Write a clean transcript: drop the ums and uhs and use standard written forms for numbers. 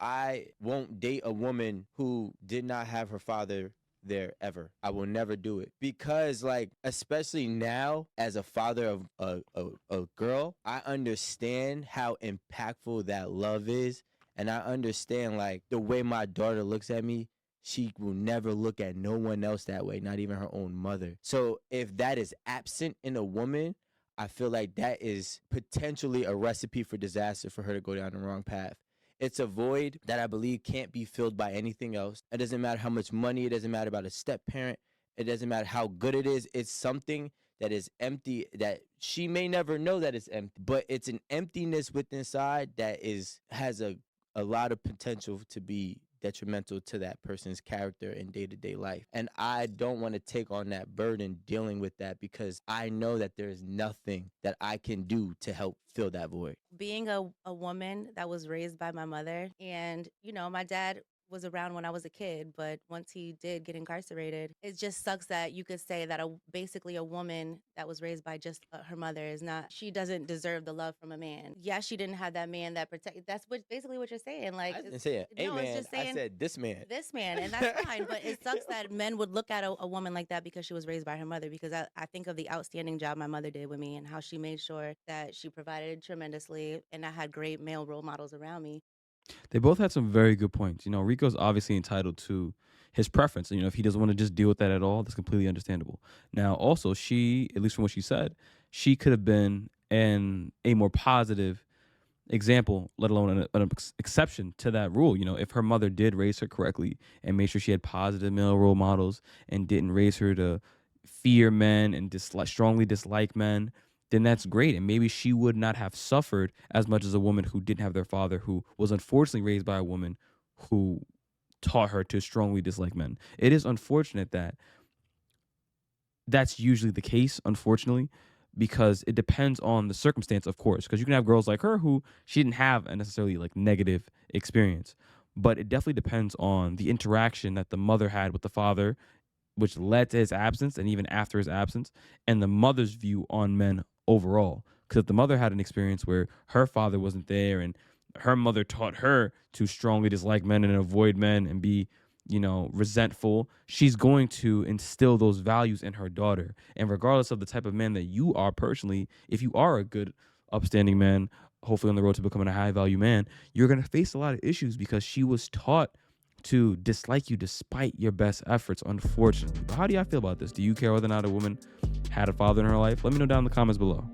I won't date a woman who did not have her father there ever. I will never do it because, like, especially now as a father of a girl, I understand how impactful that love is, and I understand like the way my daughter looks at me. She will never look at no one else that way, not even her own mother. So if that is absent in a woman, I feel like that is potentially a recipe for disaster for her to go down the wrong path. It's a void that I believe can't be filled by anything else. It doesn't matter how much money, it doesn't matter about a step parent, it doesn't matter how good it is. It's something that is empty that she may never know that it's empty, but it's an emptiness within inside that has a lot of potential to be detrimental to that person's character in day-to-day life. And I don't want to take on that burden dealing with that because I know that there's nothing that I can do to help fill that void. Being a woman that was raised by my mother, and my dad was around when I was a kid, but once he did get incarcerated, it just sucks that you could say that basically a woman that was raised by just her mother is not, she doesn't deserve the love from a man. Yeah, she didn't have that man that protect. That's what basically what you're saying. Like, I didn't say a no, it's man. just I saying said this man. this man, and that's fine. But it sucks that men would look at a woman like that because she was raised by her mother. Because I think of the outstanding job my mother did with me and how she made sure that she provided tremendously, and I had great male role models around me. They both had some very good points. Rico's obviously entitled to his preference. If he doesn't want to just deal with that at all, that's completely understandable. Now, also, she, at least from what she said, she could have been a more positive example, let alone an exception to that rule. If her mother did raise her correctly and made sure she had positive male role models and didn't raise her to fear men and strongly dislike men, then that's great. And maybe she would not have suffered as much as a woman who didn't have their father, who was unfortunately raised by a woman who taught her to strongly dislike men. It is unfortunate that that's usually the case, unfortunately, because it depends on the circumstance, of course. Because you can have girls like her who she didn't have a necessarily like negative experience, but it definitely depends on the interaction that the mother had with the father, which led to his absence and even after his absence, and the mother's view on men overall. Because if the mother had an experience where her father wasn't there and her mother taught her to strongly dislike men and avoid men and be, resentful, she's going to instill those values in her daughter. And regardless of the type of man that you are personally, if you are a good, upstanding man, hopefully on the road to becoming a high value man, you're going to face a lot of issues because she was taught to dislike you despite your best efforts, unfortunately. But how do y'all feel about this? Do you care whether or not a woman had a father in her life? Let me know down in the comments below.